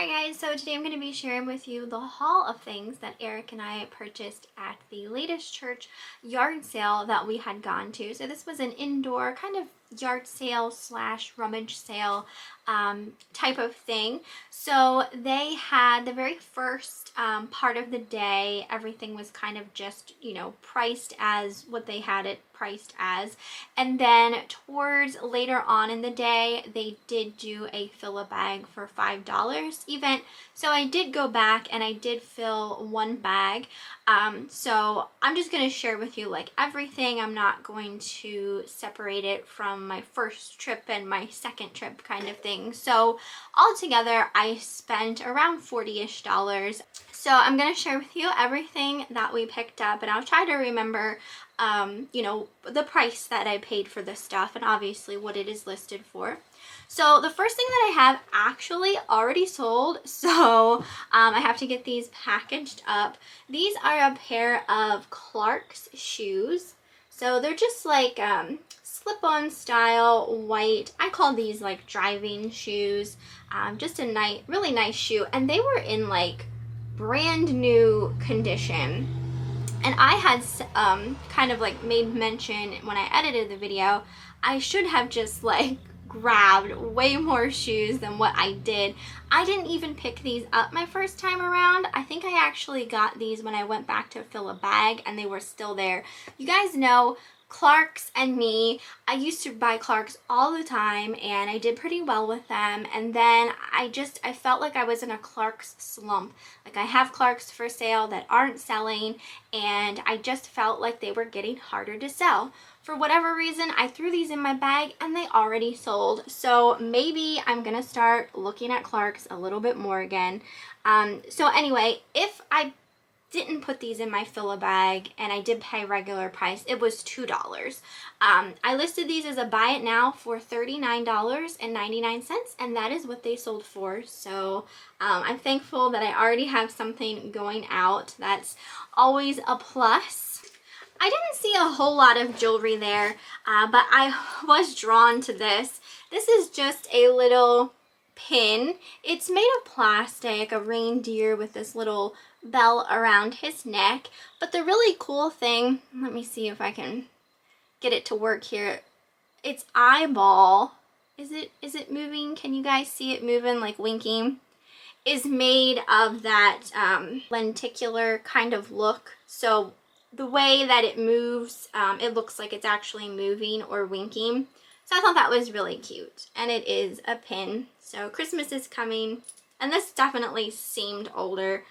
Alright guys, so today I'm going to be sharing with you the haul of things that Eric and I purchased at the latest church yard sale that we had gone to. So this was an indoor kind of yard sale slash rummage sale type of thing. So they had the very first part of the day, everything was kind of just, you know, priced as what they had it priced as. And then towards later on in the day, they did do a Fila bag for $5 event. So I did go back and I did fill one bag. So I'm just going to share with you like everything. I'm not going to separate it from my first trip and my second trip kind of thing. So altogether I spent around $40-ish. So I'm going to share with you everything that we picked up, and I'll try to remember you know, the price that I paid for this stuff and obviously what it is listed for. So the first thing that I have actually already sold, so I have to get these packaged up. These are a pair of Clark's shoes. So they're just like slip-on style white. I call these like driving shoes. Just a really nice shoe, and they were in like brand new condition. And I had kind of like made mention when I edited the video, I should have just like grabbed way more shoes than what I did. I didn't even pick these up my first time around. I think I actually got these when I went back to fill a bag and they were still there. You guys know Clark's and me, I used to buy Clark's all the time and I did pretty well with them, and then I felt like I was in a Clark's slump. Like I have Clark's for sale that aren't selling, and I just felt like they were getting harder to sell. For whatever reason, I threw these in my bag and they already sold. So maybe I'm gonna start looking at Clark's a little bit more again. So anyway, if I didn't put these in my Fila bag and I did pay regular price, it was $2. I listed these as a buy it now for $39.99, and that is what they sold for. So I'm thankful that I already have something going out. That's always a plus. I didn't see a whole lot of jewelry there, but I was drawn to this. This is just a little pin. It's made of plastic, a reindeer with this little bell around his neck. But the really cool thing, let me see if I can get it to work here. Its eyeball, is it moving? Can you guys see it moving, like winking? Is made of that lenticular kind of look. So the way that it moves, it looks like it's actually moving or winking. So I thought that was really cute, and it is a pin. So Christmas is coming, and this definitely seemed older.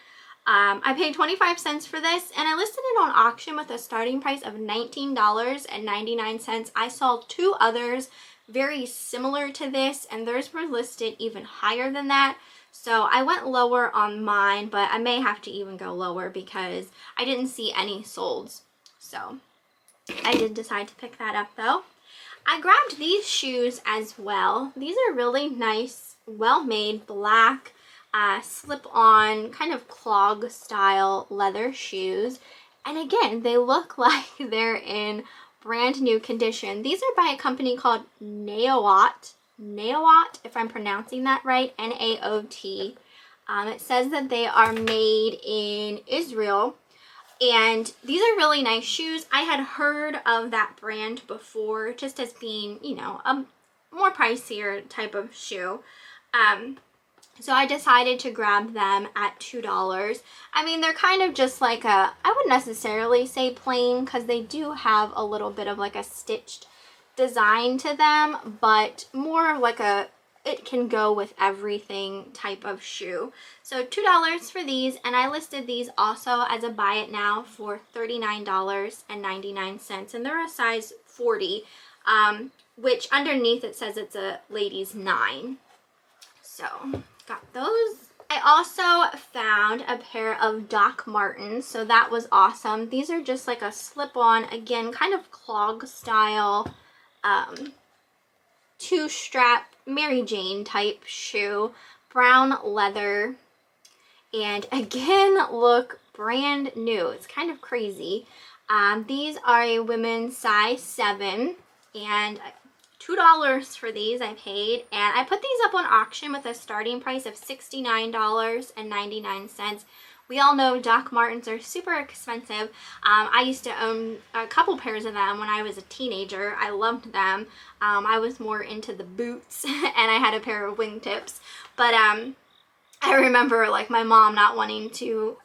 I paid 25 cents for this, and I listed it on auction with a starting price of $19.99. I saw two others very similar to this, and theirs were listed even higher than that. So I went lower on mine, but I may have to even go lower because I didn't see any solds. So I did decide to pick that up though. I grabbed these shoes as well. These are really nice, well-made black slip-on kind of clog style leather shoes, and again they look like they're in brand new condition. These are by a company called Naot, if I'm pronouncing that right, Naot. It says that they are made in Israel, and these are really nice shoes. I had heard of that brand before, just as being, you know, a more pricier type of shoe. So I decided to grab them at $2. I mean, they're kind of just like I wouldn't necessarily say plain, because they do have a little bit of like a stitched design to them, but more like it can go with everything type of shoe. So $2 for these, and I listed these also as a buy it now for $39.99, and they're a size 40, which underneath it says it's a ladies 9. So got those. I also found a pair of Doc Martens, so that was awesome. These are just like a slip-on, again, kind of clog style, two-strap Maryjane type shoe, brown leather, and again look brand new. It's kind of crazy. These are a women's size 7, and $2 for these I paid, and I put these up on auction with a starting price of $69.99. We all know Doc Martens are super expensive. I used to own a couple pairs of them when I was a teenager. I loved them. I was more into the boots and I had a pair of wingtips. But I remember like my mom not wanting to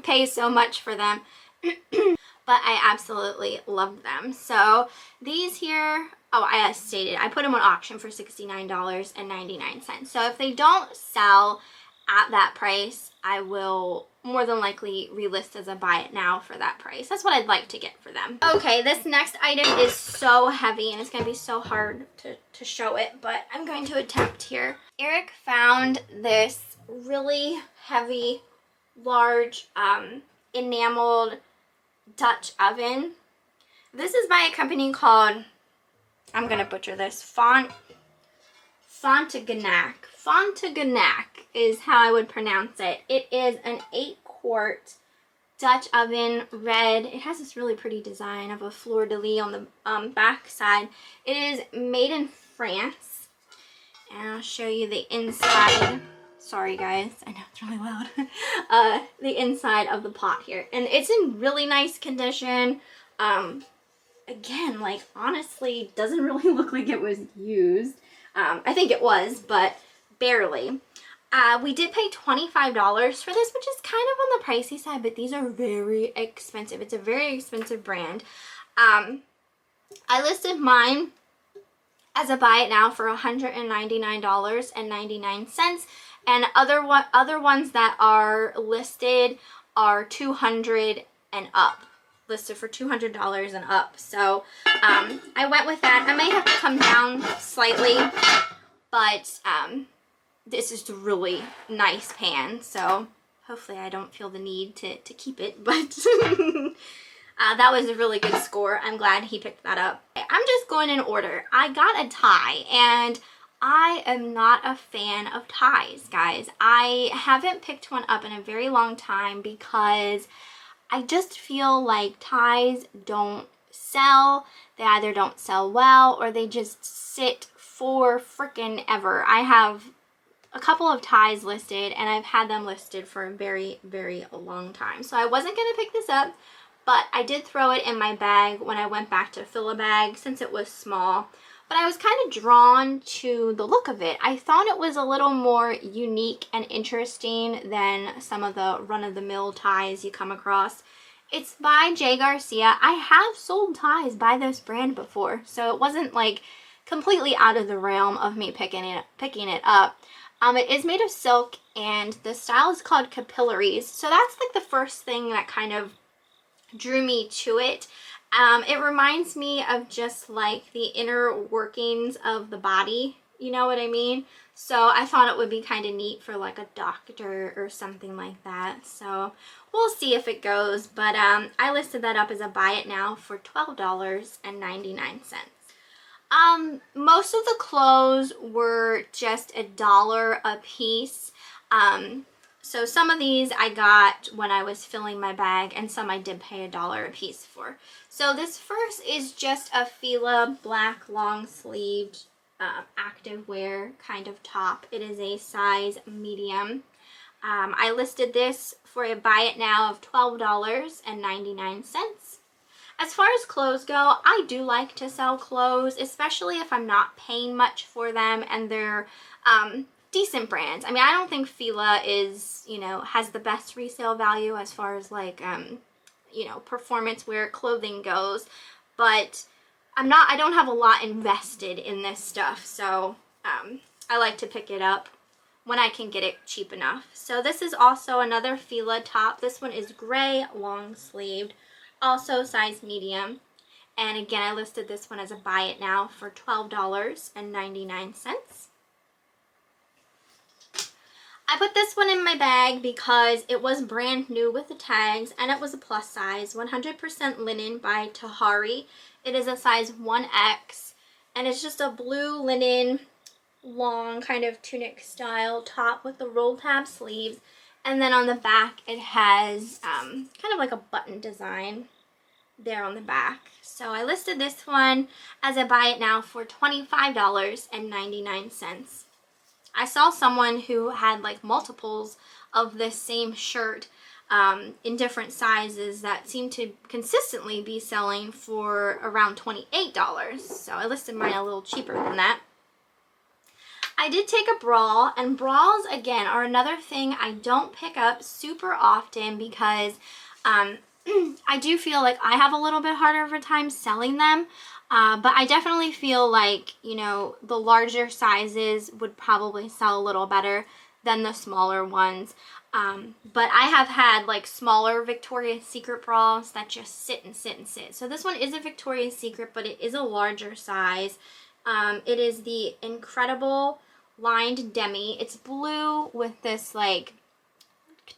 pay so much for them. But I absolutely loved them. So these here, oh, I stated, I put them on auction for $69.99. So if they don't sell at that price, I will more than likely relist as a buy it now for that price. That's what I'd like to get for them. Okay, this next item is so heavy and it's going to be so hard to show it, but I'm going to attempt here. Eric found this really heavy, large, enameled Dutch oven. This is by a company called, I'm gonna butcher this, Fontignac. Fontignac is how I would pronounce it. It is an 8-quart Dutch oven, red. It has this really pretty design of a fleur-de-lis on the back side. It is made in France, and I'll show you the inside. Sorry guys, I know it's really loud. The inside of the pot here. And it's in really nice condition. Again, like honestly, doesn't really look like it was used. I think it was, but barely. We did pay $25 for this, which is kind of on the pricey side, but these are very expensive. It's a very expensive brand. I listed mine as a buy it now for $199.99. And other ones that are listed are $200 and up. Listed for $200 and up. So I went with that. I may have to come down slightly, but this is a really nice pan. So hopefully I don't feel the need to keep it. But that was a really good score. I'm glad he picked that up. I'm just going in order. I got a tie, and I am not a fan of ties, guys. I haven't picked one up in a very long time because I just feel like ties don't sell. They either don't sell well or they just sit for frickin' ever. I have a couple of ties listed and I've had them listed for a very, very long time. So I wasn't going to pick this up, but I did throw it in my bag when I went back to Fila bag since it was small. But I was kind of drawn to the look of it. I thought it was a little more unique and interesting than some of the run-of-the-mill ties you come across. It's by Garcia. I have sold ties by this brand before, so it wasn't like completely out of the realm of me picking it up. It is made of silk, and the style is called Capillaries. So that's like the first thing that kind of drew me to it. It reminds me of just like the inner workings of the body, you know what I mean? So I thought it would be kind of neat for like a doctor or something like that. So we'll see if it goes, but I listed that up as a buy it now for $12.99. Most of the clothes were just $1 a piece. So some of these I got when I was filling my bag, and some I did pay $1 a piece for. So this first is just a Fila black long sleeved active wear kind of top. It is a size medium. I listed this for a buy it now of $12.99. As far as clothes go, I do like to sell clothes, especially if I'm not paying much for them and they're decent brands. I mean, I don't think Fila is, you know, has the best resale value as far as like, you know, performance wear clothing goes, but I don't have a lot invested in this stuff, so I like to pick it up when I can get it cheap enough. So this is also another Fila top. This one is gray, long sleeved, also size medium. And again, I listed this one as a buy it now for $12.99. I put this one in my bag because it was brand new with the tags and it was a plus size, 100% linen by Tote. It is a size 1X and it's just a blue linen long kind of tunic style top with the roll tab sleeves, and then on the back it has kind of like a button design. there on the back. So I listed this one as a buy it now for $25.99. I saw someone who had like multiples of this same shirt in different sizes that seemed to consistently be selling for around $28. So I listed mine a little cheaper than that. I did take a bra, and bras again are another thing I don't pick up super often because I do feel like I have a little bit harder of a time selling them. But I definitely feel like, you know, the larger sizes would probably sell a little better than the smaller ones. But I have had like smaller Victoria's Secret bras that just sit and sit and sit. So this one is a Victoria's Secret, but it is a larger size. It is the Incredible Lined Demi. It's blue with this like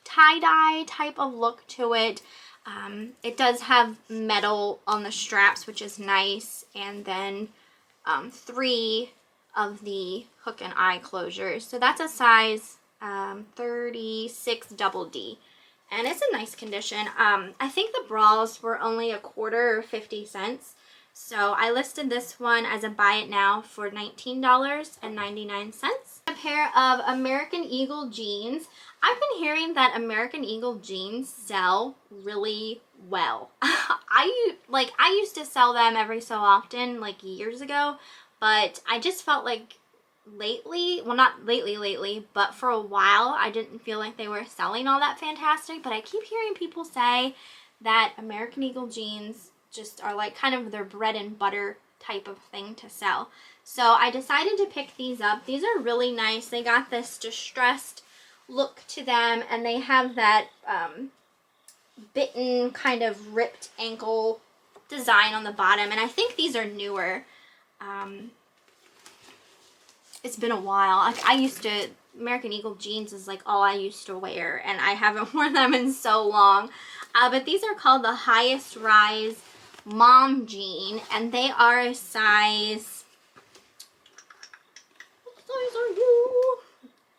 tie-dye type of look to it. It does have metal on the straps, which is nice, and then 3 of the hook and eye closures. So that's a size 36 double D, and it's in nice condition. I think the bras were only $1.25 or 50 cents. So I listed this one as a buy it now for $19.99. A pair of American Eagle jeans. I've been hearing that American Eagle jeans sell really well. I used to sell them every so often, like years ago, but I just felt like lately, well, not lately, but for a while, I didn't feel like they were selling all that fantastic. But I keep hearing people say that American Eagle jeans just are like kind of their bread and butter type of thing to sell. So I decided to pick these up. These are really nice. They got this distressed look to them, and they have that bitten kind of ripped ankle design on the bottom, and I think these are newer. It's been a while. American Eagle jeans is like all I used to wear, and I haven't worn them in so long. But these are called the Highest Rise Mom Jean, and they are a size, what size are you?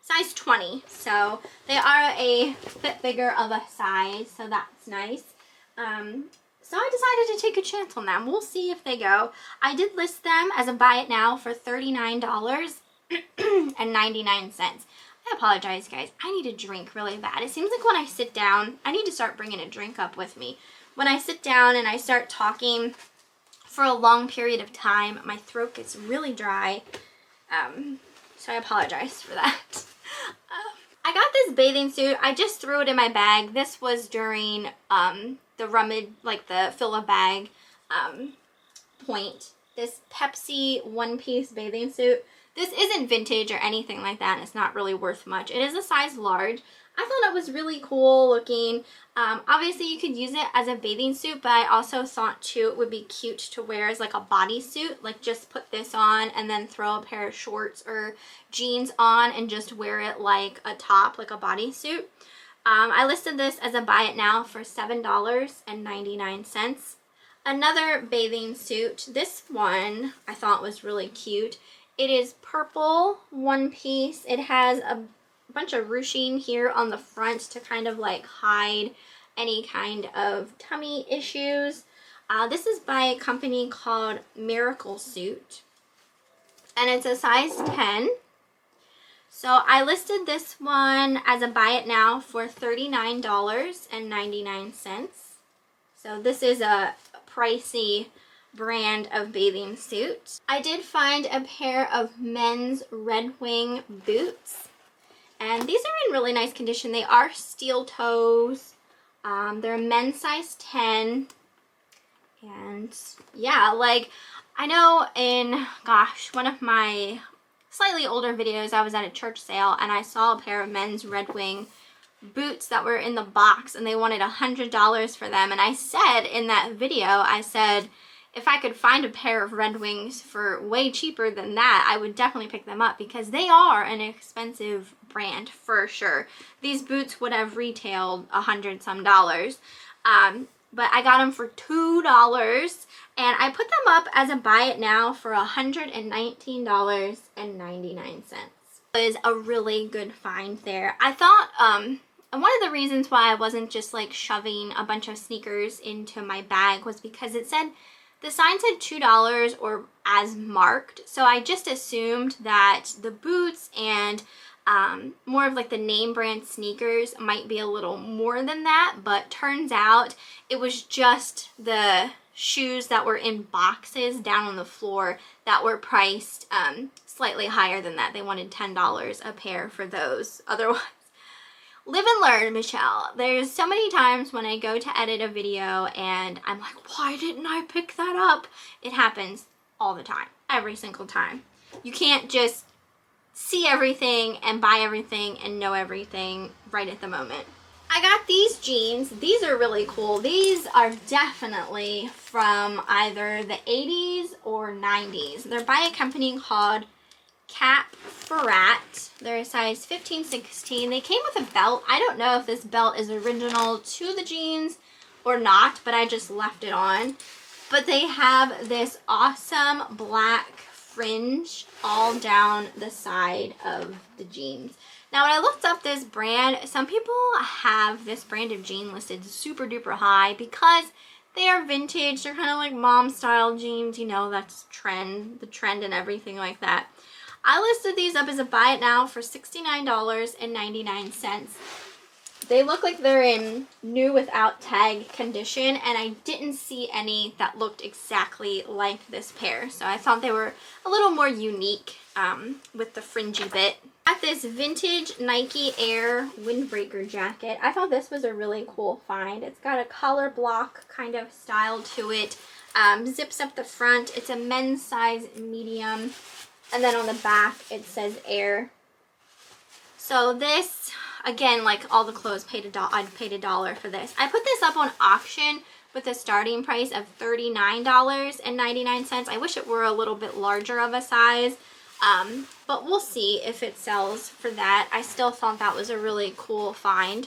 Size 20. So they are a bit bigger of a size, so that's nice. So I decided to take a chance on them. We'll see if they go. I did list them as a buy it now for $39.99. I apologize, guys. I need a drink really bad. It seems like when I sit down, I need to start bringing a drink up with me. When I sit down and I start talking for a long period of time, my throat gets really dry. So I apologize for that. I got this bathing suit. I just threw it in my bag. This was during the rummage, like the Fila bag point. This Pepsi one-piece bathing suit. This isn't vintage or anything like that, and it's not really worth much. It is a size large. I thought it was really cool looking. Obviously, you could use it as a bathing suit, but I also thought, too, it would be cute to wear as like a bodysuit. Like, just put this on and then throw a pair of shorts or jeans on and just wear it like a top, like a bodysuit. I listed this as a buy it now for $7.99. Another bathing suit. This one I thought was really cute. It is purple, one piece. It has a bunch of ruching here on the front to kind of like hide any kind of tummy issues. This is by a company called Miraclesuit, and it's a size 10. So I listed this one as a buy it now for $39.99. So this is a pricey brand of bathing suit. I did find a pair of men's Red Wing boots, and these are in really nice condition. They are steel toes. They're a men's size 10, and yeah, like I know in, gosh, one of my slightly older videos, I was at a church sale and I saw a pair of men's Red Wing boots that were in the box, and they wanted $100 for them. And I said in that video, I said, if I could find a pair of Red Wings for way cheaper than that, I would definitely pick them up, because they are an expensive brand for sure. These boots would have retailed $100 some. But I got them for $2, and I put them up as a buy it now for $119.99. It was a really good find there. I thought And one of the reasons why I wasn't just like shoving a bunch of sneakers into my bag was because it said, the sign said $2 or as marked. So I just assumed that the boots and more of like the name brand sneakers might be a little more than that, but turns out it was just the shoes that were in boxes down on the floor that were priced slightly higher than that. They wanted $10 a pair for those. Otherwise, live and learn, Michelle. There's so many times when I go to edit a video and I'm like, why didn't I pick that up? It happens all the time, every single time. You can't just see everything and buy everything and know everything right at the moment. I got these jeans. These are really cool. These are definitely from either the 80s or 90s. They're by a company called Ferrat. They're a size 15-16. They came with a belt. I don't know if this belt is original to the jeans or not, but I just left it on. But they have this awesome black fringe all down the side of the jeans. Now, when I looked up this brand, some people have this brand of jean listed super duper high because they are vintage. They're kind of like mom style jeans, you know, that's the trend and everything like that. I listed these up as a buy it now for $69.99. They look like they're in new without tag condition, and I didn't see any that looked exactly like this pair. So I thought they were a little more unique with the fringy bit. Got this vintage Nike Air Windbreaker jacket. I thought this was a really cool find. It's got a collar block kind of style to it. Zips up the front. It's a men's size medium. And then on the back it says Air. So this, again, like all the clothes, I paid $1 for this. I put this up on auction with a starting price of $39.99. I wish it were a little bit larger of a size, but we'll see if it sells for that. I still thought that was a really cool find.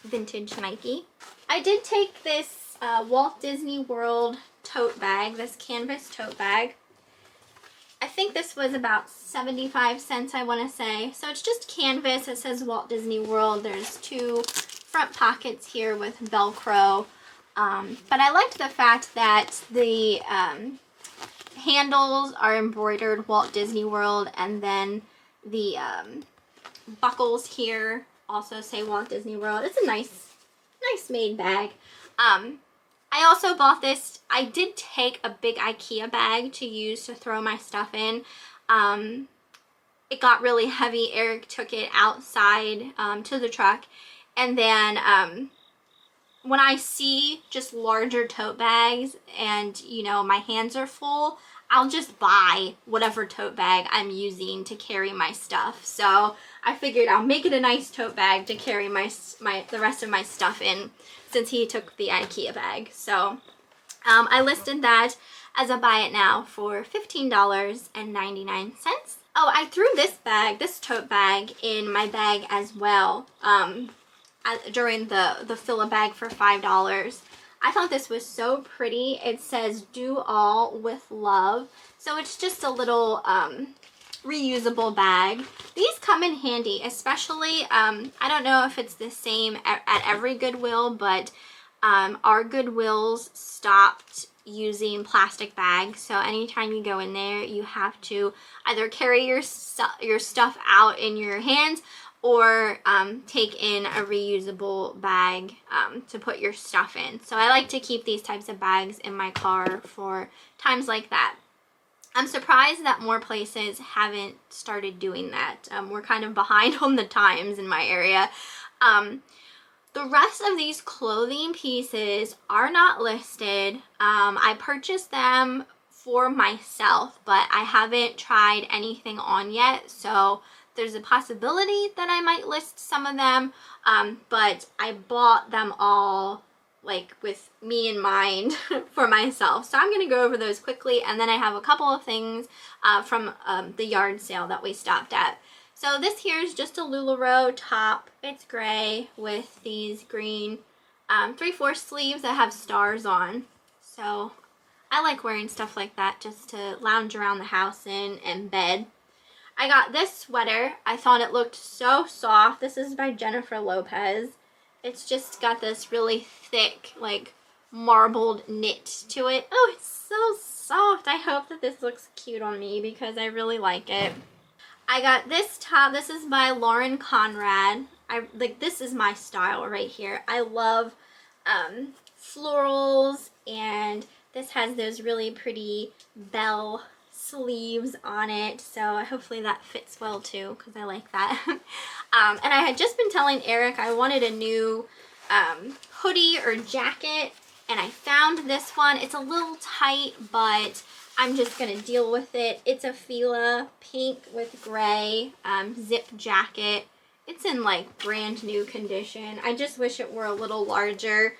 Vintage Nike. I did take this Walt Disney World tote bag, this canvas tote bag. I think this was about 75 cents, I want to say. So it's just canvas. It says Walt Disney World. There's two front pockets here with Velcro. But I liked the fact that the handles are embroidered Walt Disney World, and then the buckles here also say Walt Disney World. It's a nice made bag. I also bought this. I did take a big IKEA bag to use to throw my stuff in. It got really heavy. Eric took it outside to the truck. And then when I see just larger tote bags and, you know, my hands are full, I'll just buy whatever tote bag I'm using to carry my stuff. So I figured I'll make it a nice tote bag to carry the rest of my stuff in, since he took the IKEA bag. So I listed that as a buy it now for $15.99. Oh, I threw this tote bag in my bag as well during the Fila bag for $5. I thought this was so pretty. It says do all with love. So it's just a little reusable bag. These come in handy, especially, I don't know if it's the same at every Goodwill, but our Goodwills stopped using plastic bags. So anytime you go in there, you have to either carry your stuff out in your hands or take in a reusable bag to put your stuff in. So I like to keep these types of bags in my car for times like that. I'm surprised that more places haven't started doing that. We're kind of behind on the times in my area. The rest of these clothing pieces are not listed. I purchased them for myself, but I haven't tried anything on yet. So there's a possibility that I might list some of them, but I bought them all like with me in mind for myself. So I'm going to go over those quickly, and then I have a couple of things from the yard sale that we stopped at. So this here is just a Lularoe top. It's gray with these green 3/4 sleeves that have stars on. So I like wearing stuff like that just to lounge around the house in and bed. I got this sweater. I thought it looked so soft. This is by Jennifer Lopez. It's just got this really thick, like, marbled knit to it. Oh, it's so soft. I hope that this looks cute on me because I really like it. I got this top. This is by Lauren Conrad. This is my style right here. I love florals, and this has those really pretty bell sleeves on it, so hopefully that fits well too because I like that. And I had just been telling Eric I wanted a new hoodie or jacket, and I found this one. It's a little tight, but I'm just gonna deal with it. It's a Fila pink with gray zip jacket. It's in like brand new condition. I just wish it were a little larger.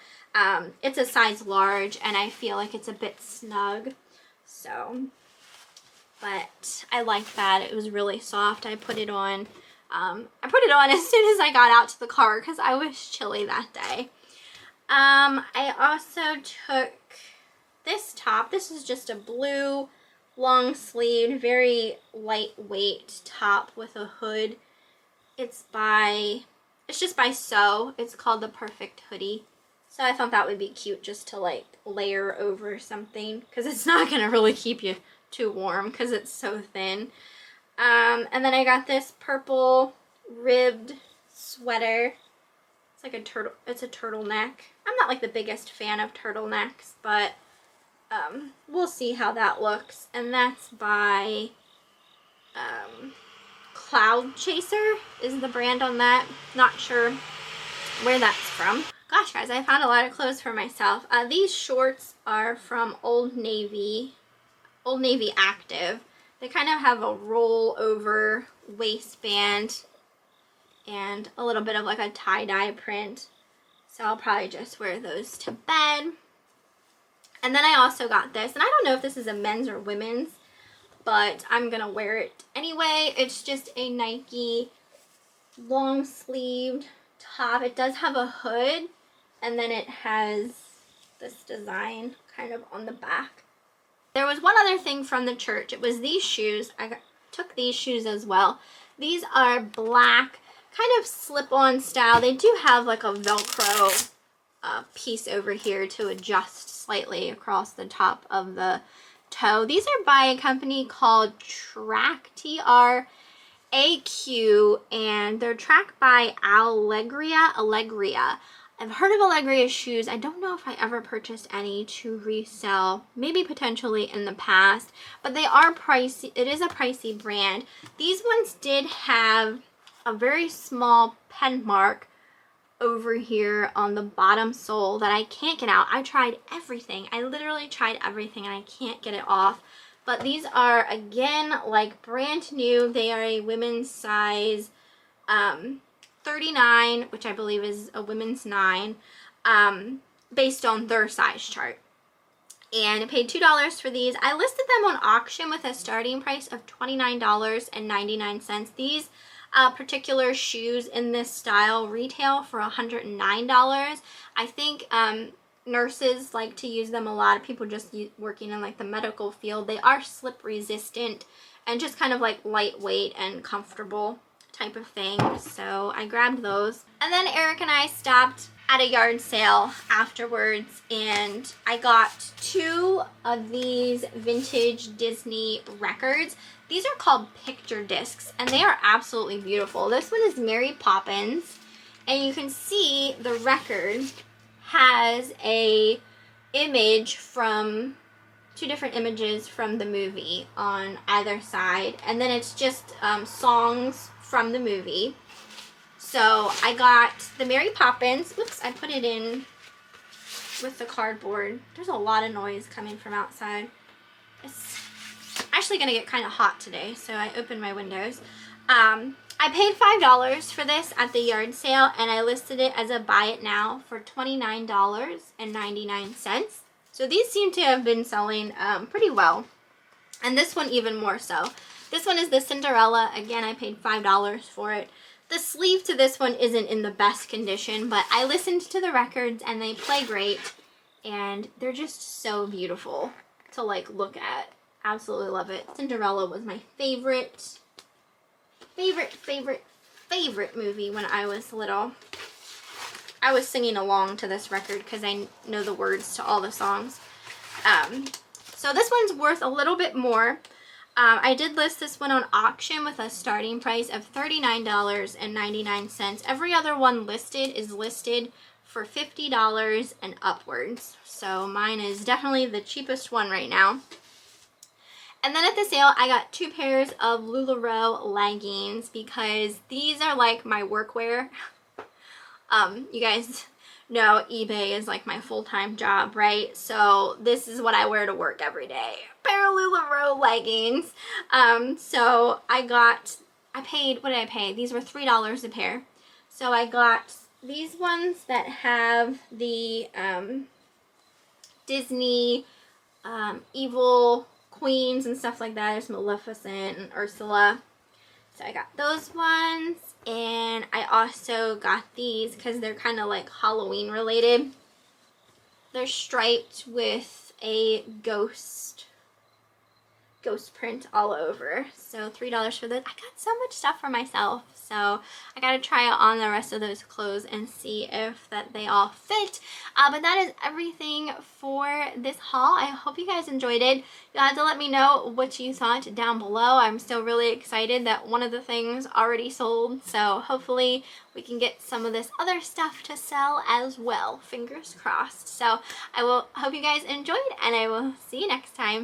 It's a size large, and I feel like it's a bit snug, so, but I like that. It was really soft. I put it on as soon as I got out to the car because I was chilly that day. I also took this top. This is just a blue long sleeved, very lightweight top with a hood. It's just by So. It's called the Perfect Hoodie. So I thought that would be cute just to like layer over something because it's not going to really keep you too warm because it's so thin. And then I got this purple ribbed sweater. It's like it's a turtleneck. I'm not like the biggest fan of turtlenecks, but we'll see how that looks. And that's by Cloud Chaser is the brand on that. Not sure where that's from. Gosh, guys, I found a lot of clothes for myself. These shorts are from Old Navy Active. They kind of have a roll over waistband and a little bit of like a tie-dye print. So I'll probably just wear those to bed. And then I also got this, and I don't know if this is a men's or women's, but I'm gonna wear it anyway. It's just a Nike long sleeved top. It does have a hood, and then it has this design kind of on the back. There was one other thing from the church. It was these shoes. Took these shoes as well. These are black, kind of slip-on style. They do have like a Velcro piece over here to adjust slightly across the top of the toe. These are by a company called Track, Traq, and they're tracked by Allegria. I've heard of Allegria shoes. I don't know if I ever purchased any to resell, maybe potentially in the past, but they are pricey. It is a pricey brand. These ones did have a very small pen mark over here on the bottom sole that I can't get out. I tried everything. I literally tried everything and I can't get it off. But these are, again, like brand new. They are a women's size 39, which I believe is a women's 9, based on their size chart. And I paid $2 for these. I listed them on auction with a starting price of $29.99. These particular shoes in this style retail for $109. I think nurses like to use them a lot. People just working in like the medical field. They are slip resistant and just kind of like lightweight and comfortable type of thing. So I grabbed those. And then Eric and I stopped at a yard sale afterwards, and I got 2 of these vintage Disney records. These are called picture discs, and they are absolutely beautiful. This one is Mary Poppins, and you can see the record has a image from 2 different images from the movie on either side, and then it's just songs from the movie. So I got the Mary Poppins. Whoops, I put it in with the cardboard. There's a lot of noise coming from outside. It's actually gonna get kind of hot today, so I opened my windows. I paid $5 for this at the yard sale, and I listed it as a buy it now for $29.99. So these seem to have been selling pretty well, and this one even more so. This one is the Cinderella. Again, I paid $5 for it. The sleeve to this one isn't in the best condition, but I listened to the records and they play great, and they're just so beautiful to like look at. Absolutely love it. Cinderella was my favorite favorite movie when I was little. I was singing along to this record because I know the words to all the songs. So this one's worth a little bit more. I did list this one on auction with a starting price of $39.99. Every other one listed is listed for $50 and upwards. So mine is definitely the cheapest one right now. And then at the sale, I got 2 pairs of Lularoe leggings because these are like my workwear. You guys know eBay is like my full-time job, right? So this is what I wear to work every day. A pair of Lularoe leggings. So I paid, what did I pay? These were $3 a pair. So I got these ones that have the Disney evil queens and stuff like that. There's Maleficent and Ursula. So I got those ones, and I also got these because they're kind of like Halloween related. They're striped with a ghost print all over. So $3 for those. I got so much stuff for myself, so I gotta try on the rest of those clothes and see if they all fit. But that is everything for this haul. I hope you guys enjoyed it. You'll have to let me know what you thought down below. I'm still really excited that one of the things already sold, so hopefully we can get some of this other stuff to sell as well. Fingers crossed. So I will hope you guys enjoyed, and I will see you next time.